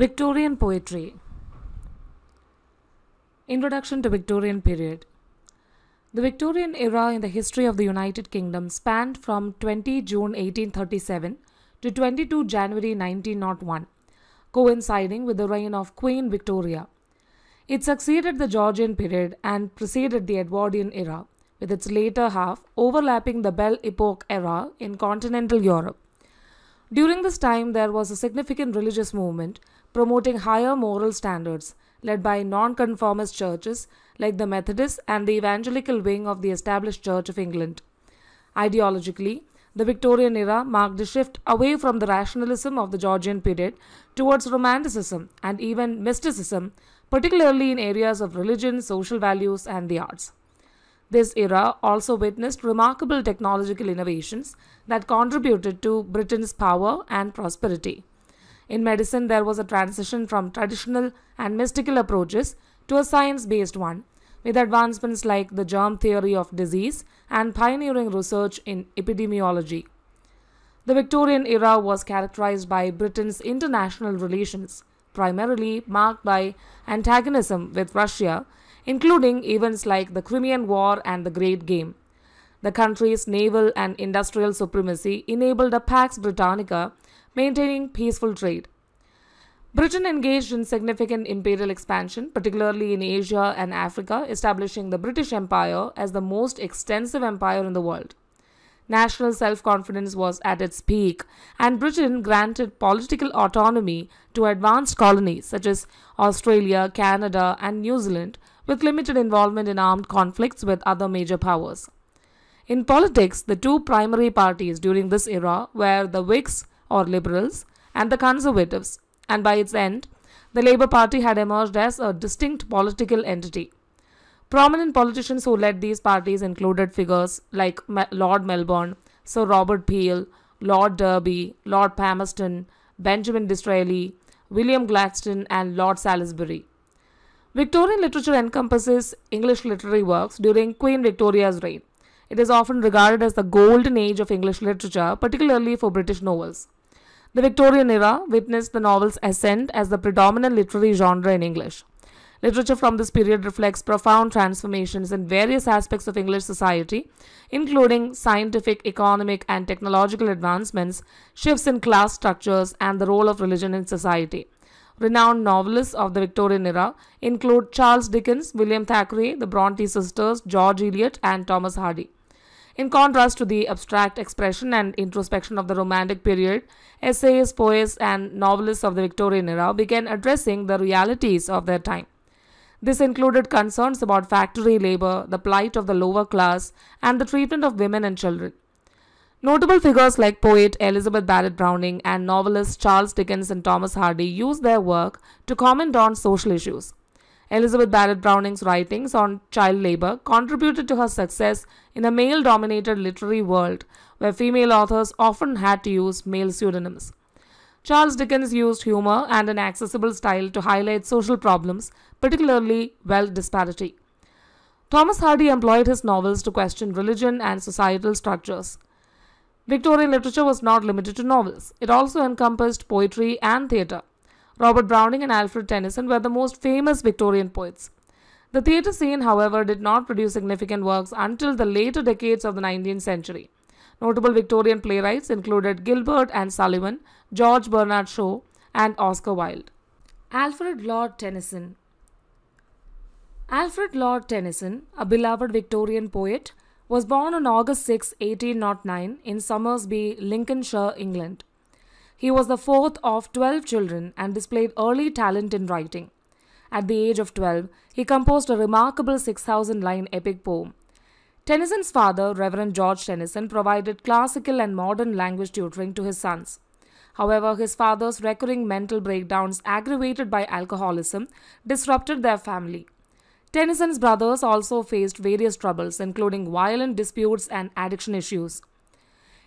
Victorian poetry. Introduction to Victorian period. The Victorian era in the history of the United Kingdom spanned from 20 June 1837 to 22 January 1901, coinciding with the reign of Queen Victoria. It succeeded the Georgian period and preceded the Edwardian era, with its later half overlapping the Belle Epoque era in continental Europe. During this time, there was a significant religious movement promoting higher moral standards, led by nonconformist churches like the Methodist and the evangelical wing of the established Church of England. Ideologically, the Victorian era marked a shift away from the rationalism of the Georgian period towards romanticism and even mysticism, particularly in areas of religion, social values, and the arts. This era also witnessed remarkable technological innovations that contributed to Britain's power and prosperity. In medicine, there was a transition from traditional and mystical approaches to a science-based one, with advancements like the germ theory of disease and pioneering research in epidemiology. The Victorian era was characterized by Britain's international relations, primarily marked by antagonism with Russia, including events like the Crimean War and the Great Game. The country's naval and industrial supremacy enabled a Pax Britannica, maintaining peaceful trade. Britain engaged in significant imperial expansion, particularly in Asia and Africa, establishing the British Empire as the most extensive empire in the world. National self-confidence was at its peak, and Britain granted political autonomy to advanced colonies such as Australia, Canada, and New Zealand, with limited involvement in armed conflicts with other major powers. In politics, the two primary parties during this era were the Whigs or Liberals and the Conservatives, and by its end, the Labour Party had emerged as a distinct political entity. Prominent politicians who led these parties included figures like Lord Melbourne, Sir Robert Peel, Lord Derby, Lord Palmerston, Benjamin Disraeli, William Gladstone, and Lord Salisbury. Victorian literature encompasses English literary works during Queen Victoria's reign. It is often regarded as the golden age of English literature, particularly for British novels. The Victorian era witnessed the novel's ascent as the predominant literary genre in English. Literature from this period reflects profound transformations in various aspects of English society, including scientific, economic, and technological advancements, shifts in class structures, and the role of religion in society. Renowned novelists of the Victorian era include Charles Dickens, William Thackeray, the Bronte sisters, George Eliot, and Thomas Hardy. In contrast to the abstract expression and introspection of the Romantic period, essayists, poets, and novelists of the Victorian era began addressing the realities of their time. This included concerns about factory labor, the plight of the lower class, and the treatment of women and children. Notable figures like poet Elizabeth Barrett Browning and novelists Charles Dickens and Thomas Hardy used their work to comment on social issues. Elizabeth Barrett Browning's writings on child labor contributed to her success in a male-dominated literary world where female authors often had to use male pseudonyms. Charles Dickens used humor and an accessible style to highlight social problems, particularly wealth disparity. Thomas Hardy employed his novels to question religion and societal structures. Victorian literature was not limited to novels. It also encompassed poetry and theatre. Robert Browning and Alfred Tennyson were the most famous Victorian poets. The theatre scene, however, did not produce significant works until the later decades of the 19th century. Notable Victorian playwrights included Gilbert and Sullivan, George Bernard Shaw, and Oscar Wilde. Alfred Lord Tennyson. Alfred Lord Tennyson, a beloved Victorian poet, was born on August 6, 1809 in Somersby, Lincolnshire, England. He was the fourth of 12 children and displayed early talent in writing. At the age of 12, he composed a remarkable 6,000-line epic poem. Tennyson's father, Reverend George Tennyson, provided classical and modern language tutoring to his sons. However, his father's recurring mental breakdowns, aggravated by alcoholism, disrupted their family. Tennyson's brothers also faced various troubles, including violent disputes and addiction issues.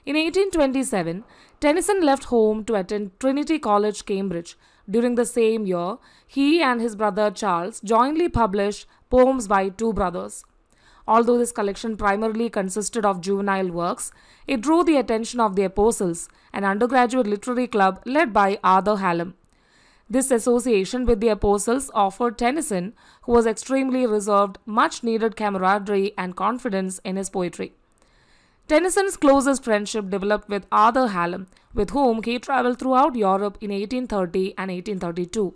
In 1827, Tennyson left home to attend Trinity College, Cambridge. During the same year, he and his brother Charles jointly published Poems by Two Brothers. Although this collection primarily consisted of juvenile works, it drew the attention of the Apostles, an undergraduate literary club led by Arthur Hallam. This association with the apostles offered Tennyson, who was extremely reserved, much needed camaraderie and confidence in his poetry. Tennyson's closest friendship developed with Arthur Hallam, with whom he travelled throughout Europe in 1830 and 1832.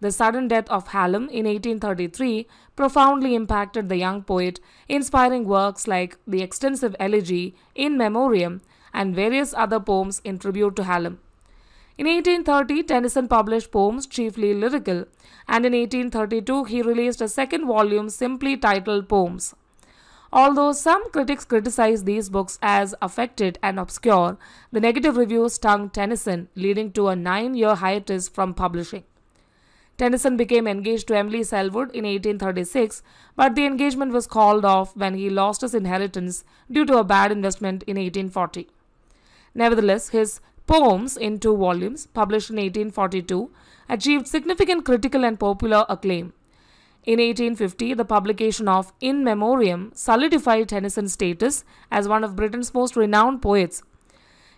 The sudden death of Hallam in 1833 profoundly impacted the young poet, inspiring works like the extensive elegy In Memoriam and various other poems in tribute to Hallam. In 1830, Tennyson published poems chiefly lyrical, and in 1832 he released a second volume simply titled Poems. Although some critics criticized these books as affected and obscure, the negative reviews stung Tennyson, leading to a 9-year hiatus from publishing. Tennyson became engaged to Emily Selwood in 1836, but the engagement was called off when he lost his inheritance due to a bad investment in 1840. Nevertheless, his Poems in 2 volumes, published in 1842, achieved significant critical and popular acclaim. In 1850, the publication of In Memoriam solidified Tennyson's status as one of Britain's most renowned poets.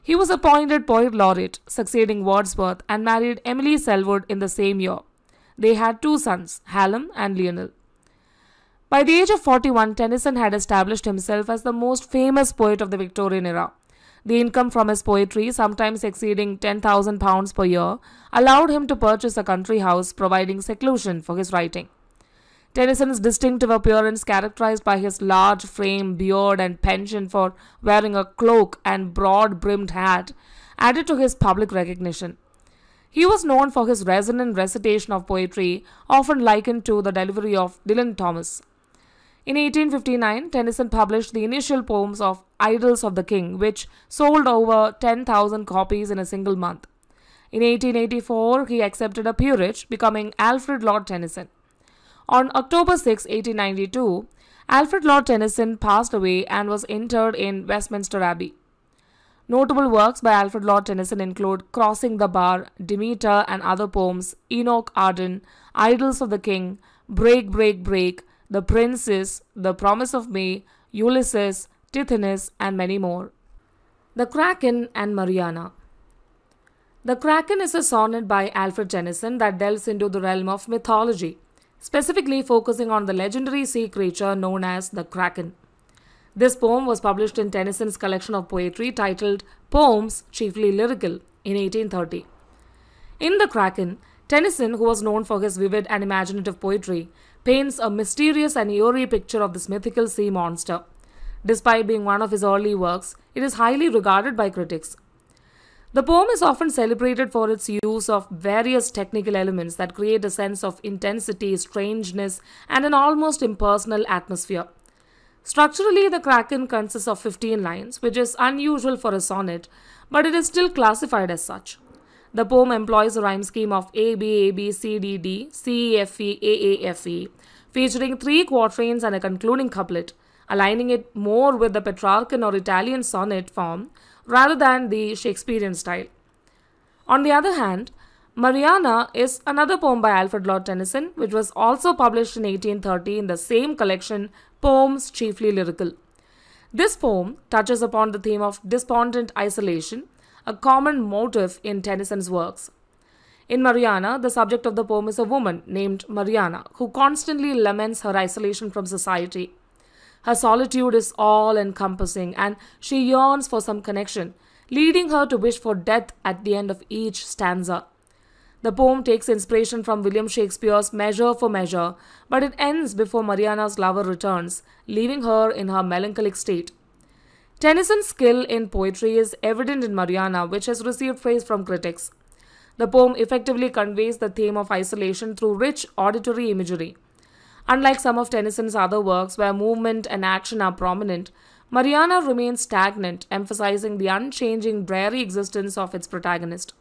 He was appointed Poet Laureate, succeeding Wordsworth, and married Emily Selwood in the same year. They had 2 sons, Hallam and Lionel. By the age of 41, Tennyson had established himself as the most famous poet of the Victorian era. The income from his poetry, sometimes exceeding £10,000 per year, allowed him to purchase a country house, providing seclusion for his writing. Tennyson's distinctive appearance, characterized by his large frame, beard, and penchant for wearing a cloak and broad-brimmed hat, added to his public recognition. He was known for his resonant recitation of poetry, often likened to the delivery of Dylan Thomas. In 1859, Tennyson published the initial poems of Idylls of the King, which sold over 10,000 copies in a single month. In 1884, he accepted a peerage, becoming Alfred Lord Tennyson. On October 6, 1892, Alfred Lord Tennyson passed away and was interred in Westminster Abbey. Notable works by Alfred Lord Tennyson include Crossing the Bar, Demeter and Other Poems, Enoch Arden, Idylls of the King, Break, Break, Break, The Princess, The Promise of May, Ulysses, Tithonus, and many more. The Kraken and Mariana. The Kraken is a sonnet by Alfred Tennyson that delves into the realm of mythology, specifically focusing on the legendary sea creature known as the Kraken. This poem was published in Tennyson's collection of poetry titled Poems, Chiefly Lyrical, in 1830. In The Kraken, Tennyson, who was known for his vivid and imaginative poetry, paints a mysterious and eerie picture of this mythical sea monster. Despite being one of his early works, it is highly regarded by critics. The poem is often celebrated for its use of various technical elements that create a sense of intensity, strangeness, and an almost impersonal atmosphere. Structurally, the Kraken consists of 15 lines, which is unusual for a sonnet, but it is still classified as such. The poem employs a rhyme scheme of A, B, A, B, C, D, D, C, E, F, E, A, F, E, featuring 3 quatrains and a concluding couplet, aligning it more with the Petrarchan or Italian sonnet form rather than the Shakespearean style. On the other hand, Mariana is another poem by Alfred Lord Tennyson, which was also published in 1830 in the same collection, Poems, Chiefly Lyrical. This poem touches upon the theme of despondent isolation, a common motif in Tennyson's works. In Mariana, the subject of the poem is a woman named Mariana, who constantly laments her isolation from society. Her solitude is all-encompassing, and she yearns for some connection, leading her to wish for death at the end of each stanza. The poem takes inspiration from William Shakespeare's Measure for Measure, but it ends before Mariana's lover returns, leaving her in her melancholic state. Tennyson's skill in poetry is evident in Mariana, which has received praise from critics. The poem effectively conveys the theme of isolation through rich auditory imagery. Unlike some of Tennyson's other works where movement and action are prominent, Mariana remains stagnant, emphasizing the unchanging, dreary existence of its protagonist.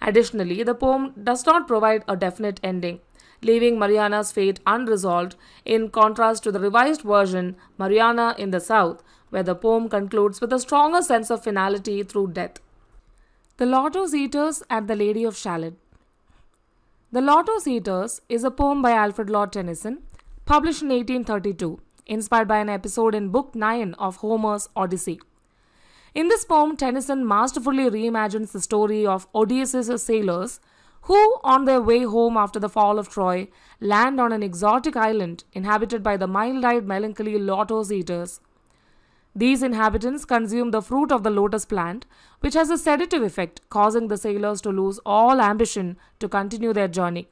Additionally, the poem does not provide a definite ending, leaving Mariana's fate unresolved, in contrast to the revised version, Mariana in the South, where the poem concludes with a stronger sense of finality through death. The Lotos-Eaters and the Lady of Shalott. The Lotos-Eaters is a poem by Alfred Lord Tennyson, published in 1832, inspired by an episode in Book 9 of Homer's Odyssey. In this poem, Tennyson masterfully reimagines the story of Odysseus' sailors who, on their way home after the fall of Troy, land on an exotic island inhabited by the mild-eyed melancholy Lotos-Eaters. These inhabitants consume the fruit of the lotus plant, which has a sedative effect, causing the sailors to lose all ambition to continue their journey.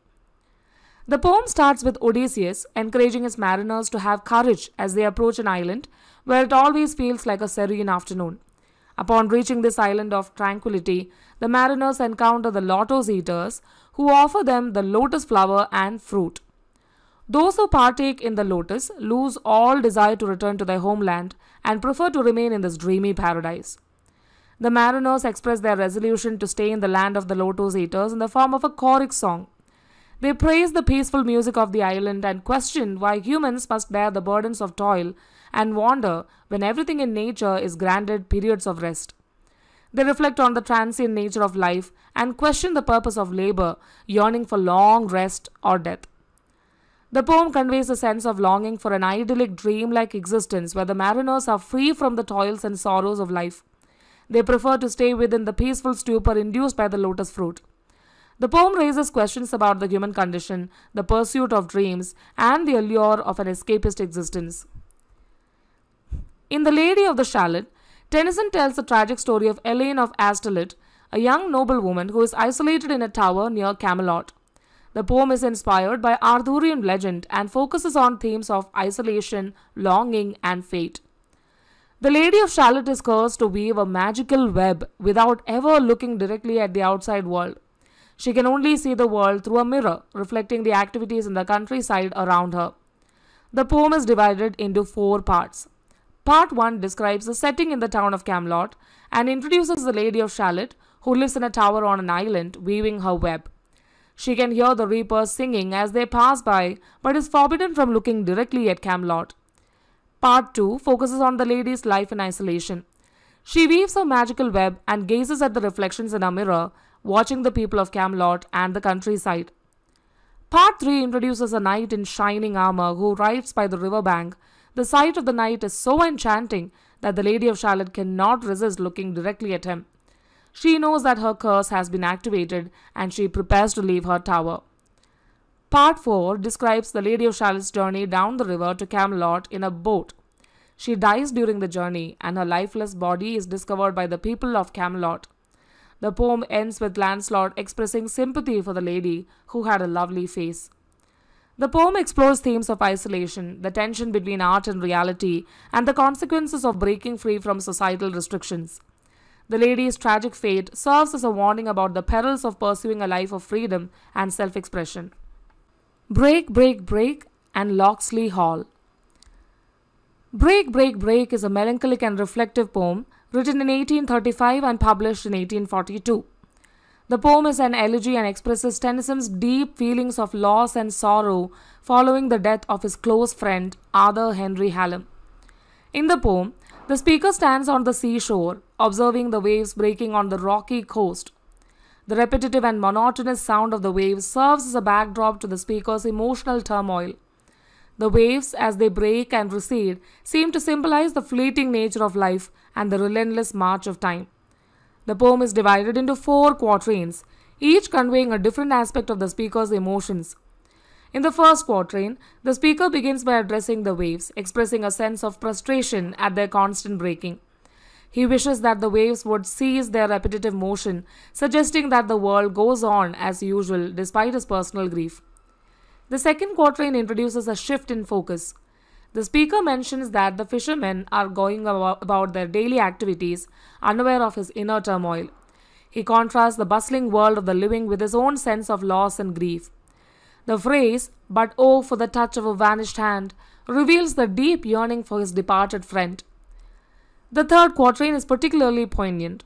The poem starts with Odysseus encouraging his mariners to have courage as they approach an island where it always feels like a serene afternoon. Upon reaching this island of tranquility, the mariners encounter the Lotos-Eaters, who offer them the lotus flower and fruit. Those who partake in the lotus lose all desire to return to their homeland and prefer to remain in this dreamy paradise. The mariners express their resolution to stay in the land of the Lotos-Eaters in the form of a choric song. They praise the peaceful music of the island and question why humans must bear the burdens of toil and wander when everything in nature is granted periods of rest. They reflect on the transient nature of life and question the purpose of labor, yearning for long rest or death. The poem conveys a sense of longing for an idyllic, dreamlike existence where the mariners are free from the toils and sorrows of life. They prefer to stay within the peaceful stupor induced by the lotus fruit. The poem raises questions about the human condition, the pursuit of dreams, and the allure of an escapist existence. In The Lady of Shalott, Tennyson tells the tragic story of Elaine of Astolat, a young noblewoman who is isolated in a tower near Camelot. The poem is inspired by Arthurian legend and focuses on themes of isolation, longing, and fate. The Lady of Shalott is cursed to weave a magical web without ever looking directly at the outside world. She can only see the world through a mirror, reflecting the activities in the countryside around her. The poem is divided into 4 parts. Part 1 describes the setting in the town of Camelot and introduces the Lady of Shalott, who lives in a tower on an island, weaving her web. She can hear the reapers singing as they pass by, but is forbidden from looking directly at Camelot. Part 2 focuses on the lady's life in isolation. She weaves her magical web and gazes at the reflections in a mirror, watching the people of Camelot and the countryside. Part 3 introduces a knight in shining armor who rides by the river bank. The sight of the knight is so enchanting that the Lady of Shalott cannot resist looking directly at him. She knows that her curse has been activated and she prepares to leave her tower. Part 4 describes the Lady of Shalott's journey down the river to Camelot in a boat. She dies during the journey and her lifeless body is discovered by the people of Camelot. The poem ends with Lancelot expressing sympathy for the lady who had a lovely face. The poem explores themes of isolation, the tension between art and reality, and the consequences of breaking free from societal restrictions. The lady's tragic fate serves as a warning about the perils of pursuing a life of freedom and self-expression. Break, Break, Break and Locksley Hall. Break, Break, Break is a melancholic and reflective poem written in 1835 and published in 1842. The poem is an elegy and expresses Tennyson's deep feelings of loss and sorrow following the death of his close friend Arthur Henry Hallam. In the poem, the speaker stands on the seashore, observing the waves breaking on the rocky coast. The repetitive and monotonous sound of the waves serves as a backdrop to the speaker's emotional turmoil. The waves, as they break and recede, seem to symbolize the fleeting nature of life and the relentless march of time. The poem is divided into 4 quatrains, each conveying a different aspect of the speaker's emotions. In the first quatrain, the speaker begins by addressing the waves, expressing a sense of frustration at their constant breaking. He wishes that the waves would cease their repetitive motion, suggesting that the world goes on as usual despite his personal grief. The second quatrain introduces a shift in focus. The speaker mentions that the fishermen are going about their daily activities, unaware of his inner turmoil. He contrasts the bustling world of the living with his own sense of loss and grief. The phrase, "But oh, for the touch of a vanished hand," reveals the deep yearning for his departed friend. The third quatrain is particularly poignant.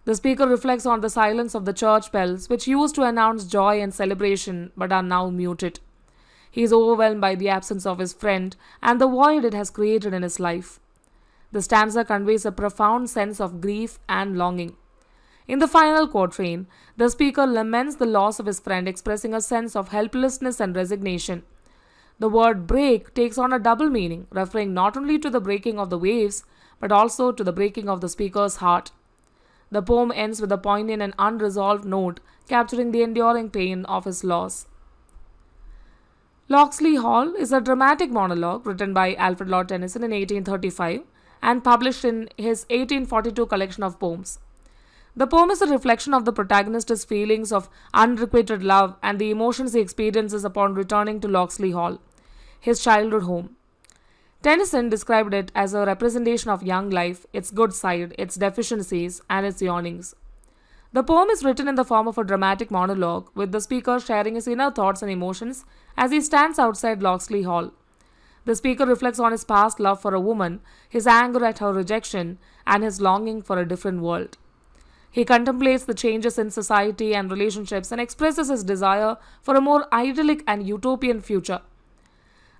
The speaker reflects on the silence of the church bells, which used to announce joy and celebration but are now muted. He is overwhelmed by the absence of his friend and the void it has created in his life. The stanza conveys a profound sense of grief and longing. In the final quatrain, the speaker laments the loss of his friend, expressing a sense of helplessness and resignation. The word break takes on a double meaning, referring not only to the breaking of the waves, but also to the breaking of the speaker's heart. The poem ends with a poignant and unresolved note, capturing the enduring pain of his loss. Locksley Hall is a dramatic monologue written by Alfred Lord Tennyson in 1835 and published in his 1842 collection of poems. The poem is a reflection of the protagonist's feelings of unrequited love and the emotions he experiences upon returning to Locksley Hall, his childhood home. Tennyson described it as a representation of young life, its good side, its deficiencies, and its yearnings. The poem is written in the form of a dramatic monologue, with the speaker sharing his inner thoughts and emotions as he stands outside Locksley Hall. The speaker reflects on his past love for a woman, his anger at her rejection, and his longing for a different world. He contemplates the changes in society and relationships and expresses his desire for a more idyllic and utopian future.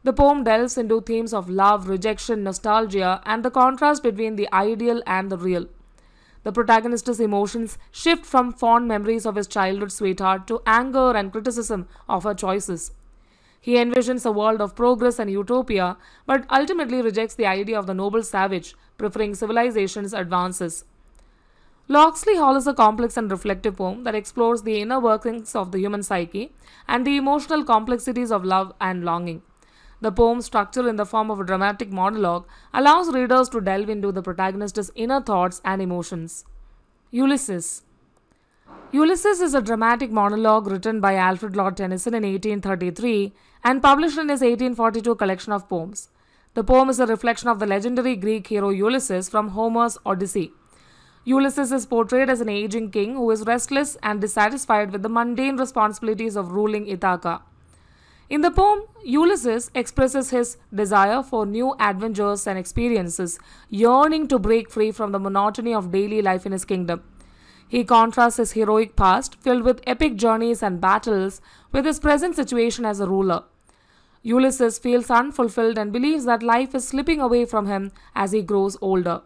The poem delves into themes of love, rejection, nostalgia, and the contrast between the ideal and the real. The protagonist's emotions shift from fond memories of his childhood sweetheart to anger and criticism of her choices. He envisions a world of progress and utopia, but ultimately rejects the idea of the noble savage, preferring civilization's advances. Locksley Hall is a complex and reflective poem that explores the inner workings of the human psyche and the emotional complexities of love and longing. The poem's structure in the form of a dramatic monologue allows readers to delve into the protagonist's inner thoughts and emotions. Ulysses. Ulysses is a dramatic monologue written by Alfred Lord Tennyson in 1833 and published in his 1842 collection of poems. The poem is a reflection of the legendary Greek hero Ulysses from Homer's Odyssey. Ulysses is portrayed as an aging king who is restless and dissatisfied with the mundane responsibilities of ruling Ithaca. In the poem, Ulysses expresses his desire for new adventures and experiences, yearning to break free from the monotony of daily life in his kingdom. He contrasts his heroic past, filled with epic journeys and battles, with his present situation as a ruler. Ulysses feels unfulfilled and believes that life is slipping away from him as he grows older.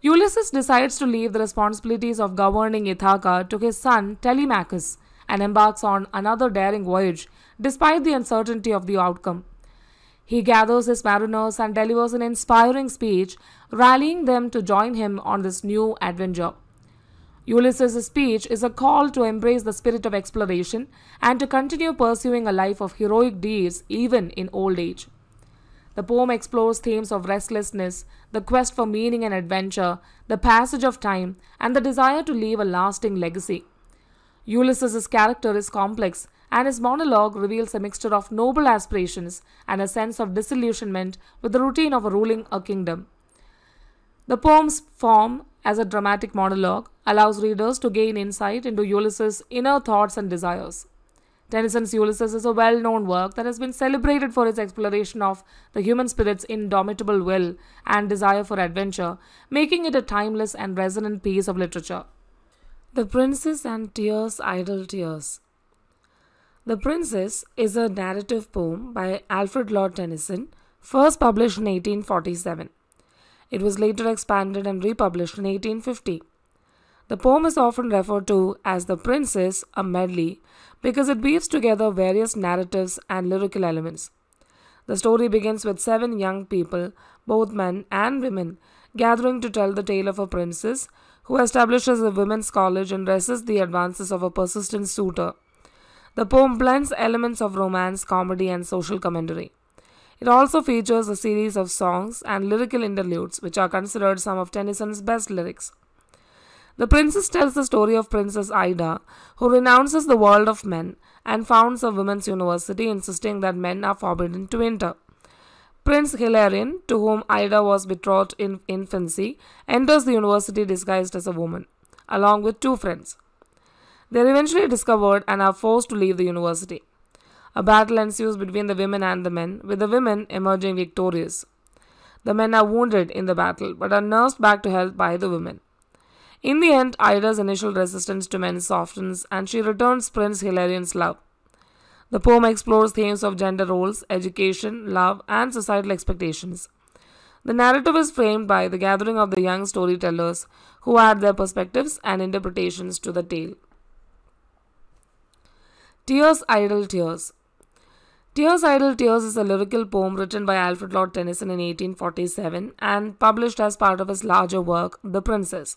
Ulysses decides to leave the responsibilities of governing Ithaca to his son Telemachus and embarks on another daring voyage, despite the uncertainty of the outcome. He gathers his mariners and delivers an inspiring speech, rallying them to join him on this new adventure. Ulysses' speech is a call to embrace the spirit of exploration and to continue pursuing a life of heroic deeds even in old age. The poem explores themes of restlessness, the quest for meaning and adventure, the passage of time, and the desire to leave a lasting legacy. Ulysses' character is complex, and his monologue reveals a mixture of noble aspirations and a sense of disillusionment with the routine of ruling a kingdom. The poem's form as a dramatic monologue allows readers to gain insight into Ulysses' inner thoughts and desires. Tennyson's Ulysses is a well-known work that has been celebrated for its exploration of the human spirit's indomitable will and desire for adventure, making it a timeless and resonant piece of literature. The Princess and Tears, Idle Tears. The Princess is a narrative poem by Alfred Lord Tennyson, first published in 1847. It was later expanded and republished in 1850. The poem is often referred to as The Princess, a medley, because it weaves together various narratives and lyrical elements. The story begins with 7 young people, both men and women, gathering to tell the tale of a princess who establishes a women's college and resists the advances of a persistent suitor. The poem blends elements of romance, comedy, and social commentary. It also features a series of songs and lyrical interludes, which are considered some of Tennyson's best lyrics. The Princess tells the story of Princess Ida, who renounces the world of men and founds a women's university, insisting that men are forbidden to enter. Prince Hilarion, to whom Ida was betrothed in infancy, enters the university disguised as a woman, along with 2 friends. They are eventually discovered and are forced to leave the university. A battle ensues between the women and the men, with the women emerging victorious. The men are wounded in the battle, but are nursed back to health by the women. In the end, Ida's initial resistance to men softens, and she returns Prince Hilarion's love. The poem explores themes of gender roles, education, love, and societal expectations. The narrative is framed by the gathering of the young storytellers who add their perspectives and interpretations to the tale. Tears, Idle Tears. Tears, Idle Tears is a lyrical poem written by Alfred Lord Tennyson in 1847 and published as part of his larger work, The Princess.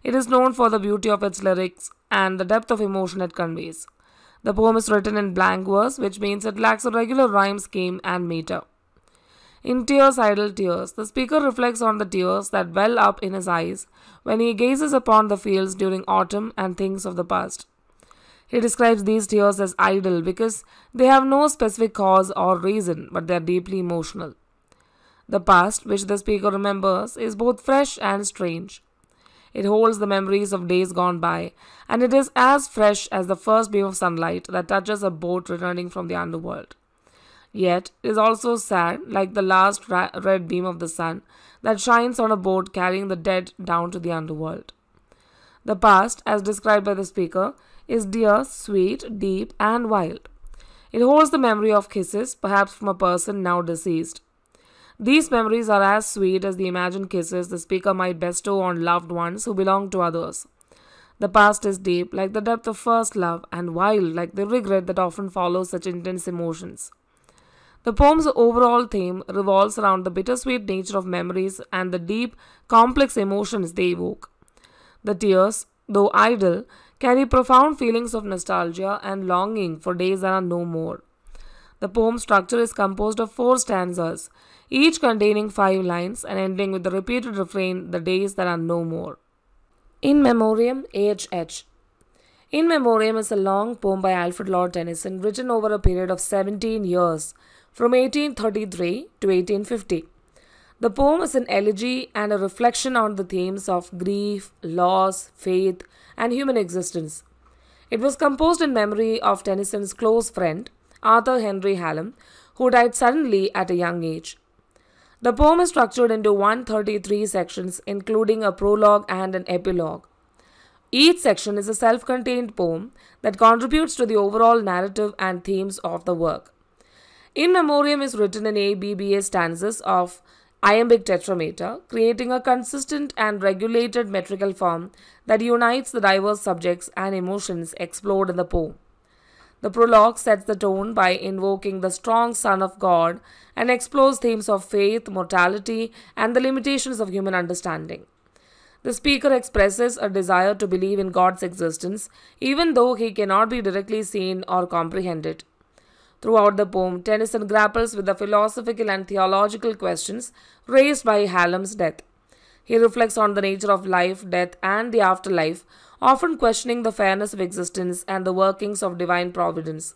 It is known for the beauty of its lyrics and the depth of emotion it conveys. The poem is written in blank verse, which means it lacks a regular rhyme scheme and meter. In Tears, Idle Tears, the speaker reflects on the tears that well up in his eyes when he gazes upon the fields during autumn and thinks of the past. He describes these tears as idle because they have no specific cause or reason, but they are deeply emotional. The past, which the speaker remembers, is both fresh and strange. It holds the memories of days gone by, and it is as fresh as the first beam of sunlight that touches a boat returning from the underworld. Yet, it is also sad, like the last red beam of the sun that shines on a boat carrying the dead down to the underworld. The past, as described by the speaker, is dear, sweet, deep, and wild. It holds the memory of kisses, perhaps from a person now deceased. These memories are as sweet as the imagined kisses the speaker might bestow on loved ones who belong to others. The past is deep, like the depth of first love, and wild, like the regret that often follows such intense emotions. The poem's overall theme revolves around the bittersweet nature of memories and the deep, complex emotions they evoke. The tears, though idle, carry profound feelings of nostalgia and longing for days that are no more. The poem's structure is composed of 4 stanzas, each containing 5 lines and ending with the repeated refrain, "the days that are no more." In Memoriam A.H.H. In Memoriam is a long poem by Alfred Lord Tennyson written over a period of 17 years, from 1833 to 1850. The poem is an elegy and a reflection on the themes of grief, loss, faith, and human existence. It was composed in memory of Tennyson's close friend, Arthur Henry Hallam, who died suddenly at a young age. The poem is structured into 133 sections, including a prologue and an epilogue. Each section is a self-contained poem that contributes to the overall narrative and themes of the work. In Memoriam is written in ABBA stanzas of iambic tetrameter, creating a consistent and regulated metrical form that unites the diverse subjects and emotions explored in the poem. The prologue sets the tone by invoking the strong Son of God and explores themes of faith, mortality, and the limitations of human understanding. The speaker expresses a desire to believe in God's existence, even though he cannot be directly seen or comprehended. Throughout the poem, Tennyson grapples with the philosophical and theological questions raised by Hallam's death. He reflects on the nature of life, death, and the afterlife, often questioning the fairness of existence and the workings of divine providence.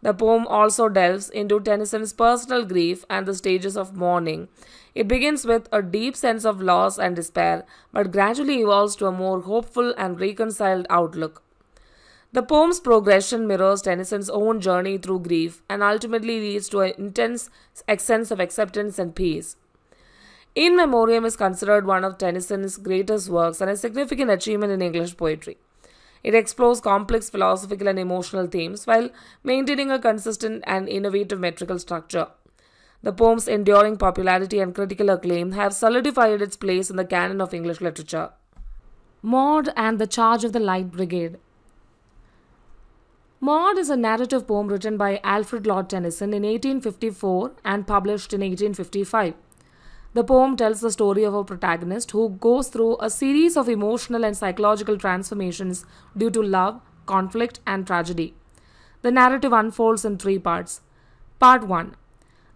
The poem also delves into Tennyson's personal grief and the stages of mourning. It begins with a deep sense of loss and despair, but gradually evolves to a more hopeful and reconciled outlook. The poem's progression mirrors Tennyson's own journey through grief and ultimately leads to an intense sense of acceptance and peace. In Memoriam is considered one of Tennyson's greatest works and a significant achievement in English poetry. It explores complex philosophical and emotional themes while maintaining a consistent and innovative metrical structure. The poem's enduring popularity and critical acclaim have solidified its place in the canon of English literature. Maud and the Charge of the Light Brigade. Maud is a narrative poem written by Alfred Lord Tennyson in 1854 and published in 1855. The poem tells the story of a protagonist who goes through a series of emotional and psychological transformations due to love, conflict, and tragedy. The narrative unfolds in 3 parts. Part 1.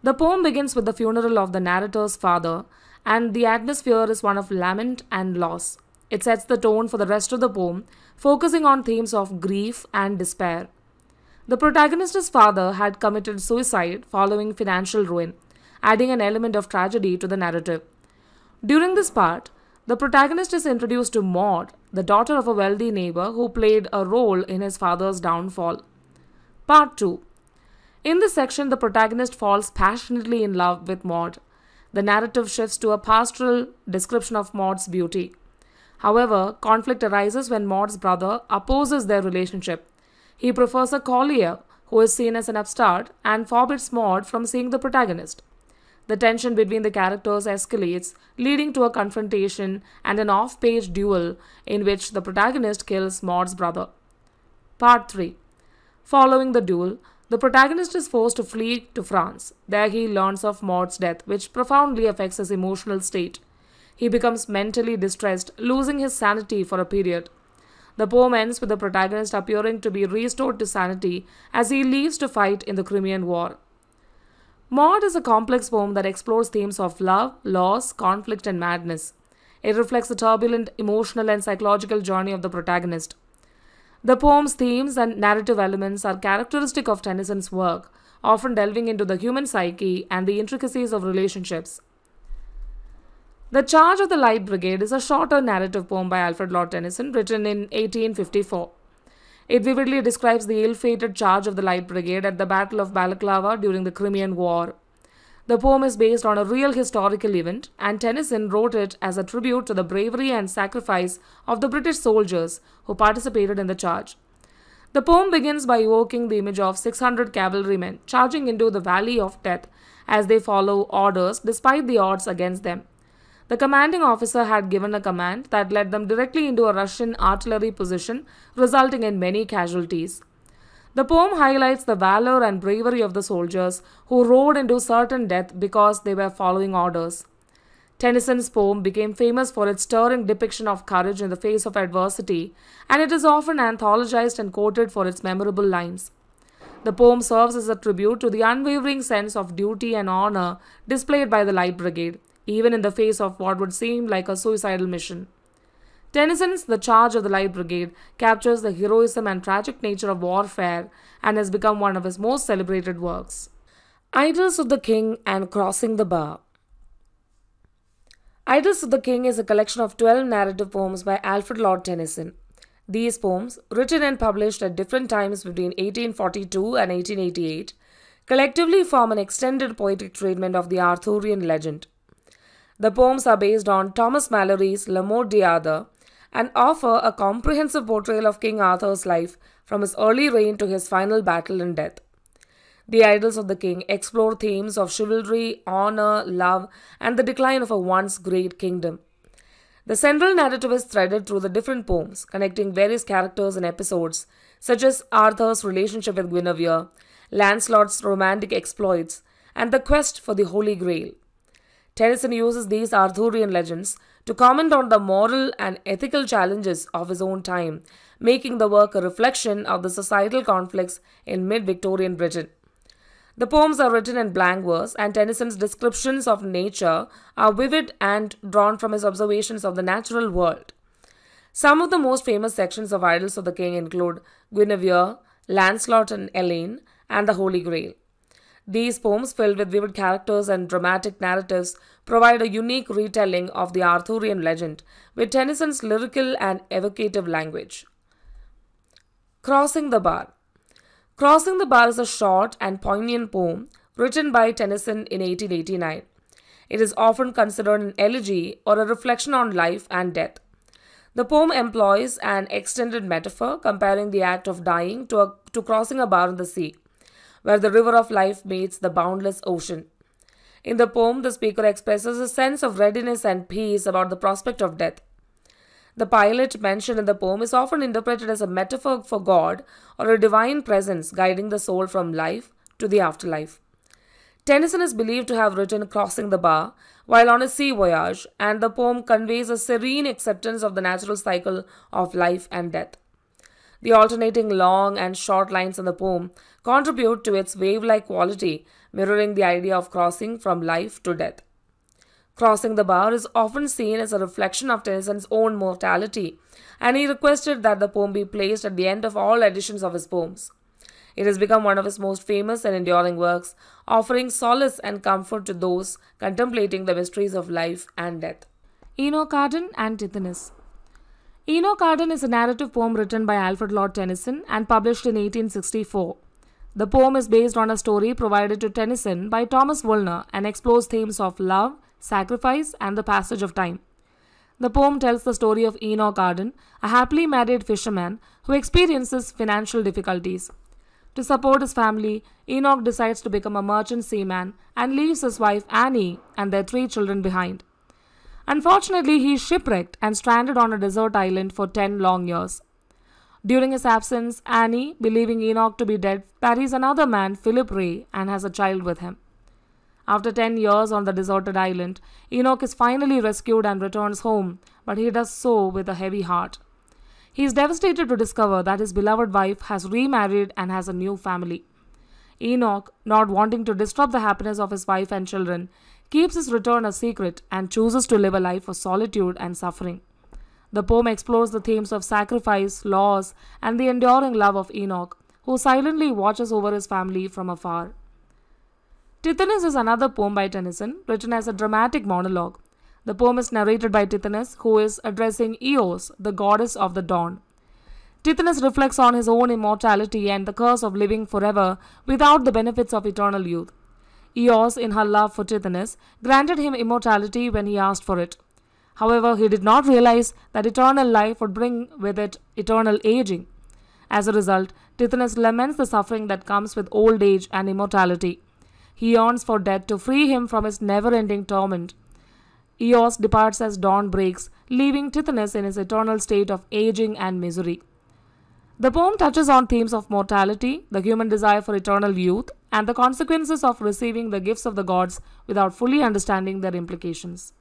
The poem begins with the funeral of the narrator's father, and the atmosphere is one of lament and loss. It sets the tone for the rest of the poem, focusing on themes of grief and despair. The protagonist's father had committed suicide following financial ruin, adding an element of tragedy to the narrative. During this part, the protagonist is introduced to Maud, the daughter of a wealthy neighbor who played a role in his father's downfall. Part 2. In this section, the protagonist falls passionately in love with Maud. The narrative shifts to a pastoral description of Maud's beauty. However, conflict arises when Maud's brother opposes their relationship. He prefers a collier, who is seen as an upstart, and forbids Maud from seeing the protagonist. The tension between the characters escalates, leading to a confrontation and an off-page duel in which the protagonist kills Maud's brother. Part 3. Following the duel, the protagonist is forced to flee to France. There he learns of Maud's death, which profoundly affects his emotional state. He becomes mentally distressed, losing his sanity for a period. The poem ends with the protagonist appearing to be restored to sanity as he leaves to fight in the Crimean War. Maud is a complex poem that explores themes of love, loss, conflict, and madness. It reflects the turbulent emotional and psychological journey of the protagonist. The poem's themes and narrative elements are characteristic of Tennyson's work, often delving into the human psyche and the intricacies of relationships. The Charge of the Light Brigade is a shorter narrative poem by Alfred Lord Tennyson, written in 1854. It vividly describes the ill-fated charge of the Light Brigade at the Battle of Balaclava during the Crimean War. The poem is based on a real historical event, and Tennyson wrote it as a tribute to the bravery and sacrifice of the British soldiers who participated in the charge. The poem begins by evoking the image of 600 cavalrymen charging into the Valley of Death as they follow orders despite the odds against them. The commanding officer had given a command that led them directly into a Russian artillery position, resulting in many casualties. The poem highlights the valor and bravery of the soldiers who rode into certain death because they were following orders. Tennyson's poem became famous for its stirring depiction of courage in the face of adversity, and it is often anthologized and quoted for its memorable lines. The poem serves as a tribute to the unwavering sense of duty and honor displayed by the Light Brigade, even in the face of what would seem like a suicidal mission. Tennyson's The Charge of the Light Brigade captures the heroism and tragic nature of warfare and has become one of his most celebrated works. Idylls of the King and Crossing the Bar. Idylls of the King is a collection of 12 narrative poems by Alfred Lord Tennyson. These poems, written and published at different times between 1842 and 1888, collectively form an extended poetic treatment of the Arthurian legend. The poems are based on Thomas Malory's Le Morte d'Arthur and offer a comprehensive portrayal of King Arthur's life from his early reign to his final battle and death. The Idylls of the King explore themes of chivalry, honor, love, and the decline of a once great kingdom. The central narrative is threaded through the different poems, connecting various characters and episodes, such as Arthur's relationship with Guinevere, Lancelot's romantic exploits, and the quest for the Holy Grail. Tennyson uses these Arthurian legends to comment on the moral and ethical challenges of his own time, making the work a reflection of the societal conflicts in mid-Victorian Britain. The poems are written in blank verse, and Tennyson's descriptions of nature are vivid and drawn from his observations of the natural world. Some of the most famous sections of Idylls of the King include Guinevere, Lancelot and Elaine, and the Holy Grail. These poems, filled with vivid characters and dramatic narratives, provide a unique retelling of the Arthurian legend with Tennyson's lyrical and evocative language. Crossing the Bar. Crossing the Bar is a short and poignant poem written by Tennyson in 1889. It is often considered an elegy or a reflection on life and death. The poem employs an extended metaphor comparing the act of dying to crossing a bar in the sea, where the river of life meets the boundless ocean. In the poem, the speaker expresses a sense of readiness and peace about the prospect of death. The pilot mentioned in the poem is often interpreted as a metaphor for God or a divine presence guiding the soul from life to the afterlife. Tennyson is believed to have written Crossing the Bar while on a sea voyage, and the poem conveys a serene acceptance of the natural cycle of life and death. The alternating long and short lines in the poem contribute to its wave-like quality, mirroring the idea of crossing from life to death. Crossing the Bar is often seen as a reflection of Tennyson's own mortality, and he requested that the poem be placed at the end of all editions of his poems. It has become one of his most famous and enduring works, offering solace and comfort to those contemplating the mysteries of life and death. Enoch Arden and Tithonus. Enoch Arden is a narrative poem written by Alfred Lord Tennyson and published in 1864. The poem is based on a story provided to Tennyson by Thomas Woolner and explores themes of love, sacrifice, and the passage of time. The poem tells the story of Enoch Arden, a happily married fisherman who experiences financial difficulties. To support his family, Enoch decides to become a merchant seaman and leaves his wife Annie and their 3 children behind. Unfortunately, he is shipwrecked and stranded on a desert island for 10 long years. During his absence, Annie, believing Enoch to be dead, marries another man, Philip Ray, and has a child with him. After 10 years on the deserted island, Enoch is finally rescued and returns home, but he does so with a heavy heart. He is devastated to discover that his beloved wife has remarried and has a new family. Enoch, not wanting to disturb the happiness of his wife and children, keeps his return a secret and chooses to live a life of solitude and suffering. The poem explores the themes of sacrifice, loss, and the enduring love of Enoch, who silently watches over his family from afar. Tithonus is another poem by Tennyson, written as a dramatic monologue. The poem is narrated by Tithonus, who is addressing Eos, the goddess of the dawn. Tithonus reflects on his own immortality and the curse of living forever without the benefits of eternal youth. Eos, in her love for Tithonus, granted him immortality when he asked for it. However, he did not realize that eternal life would bring with it eternal aging. As a result, Tithonus laments the suffering that comes with old age and immortality. He yearns for death to free him from his never-ending torment. Eos departs as dawn breaks, leaving Tithonus in his eternal state of aging and misery. The poem touches on themes of mortality, the human desire for eternal youth, and the consequences of receiving the gifts of the gods without fully understanding their implications.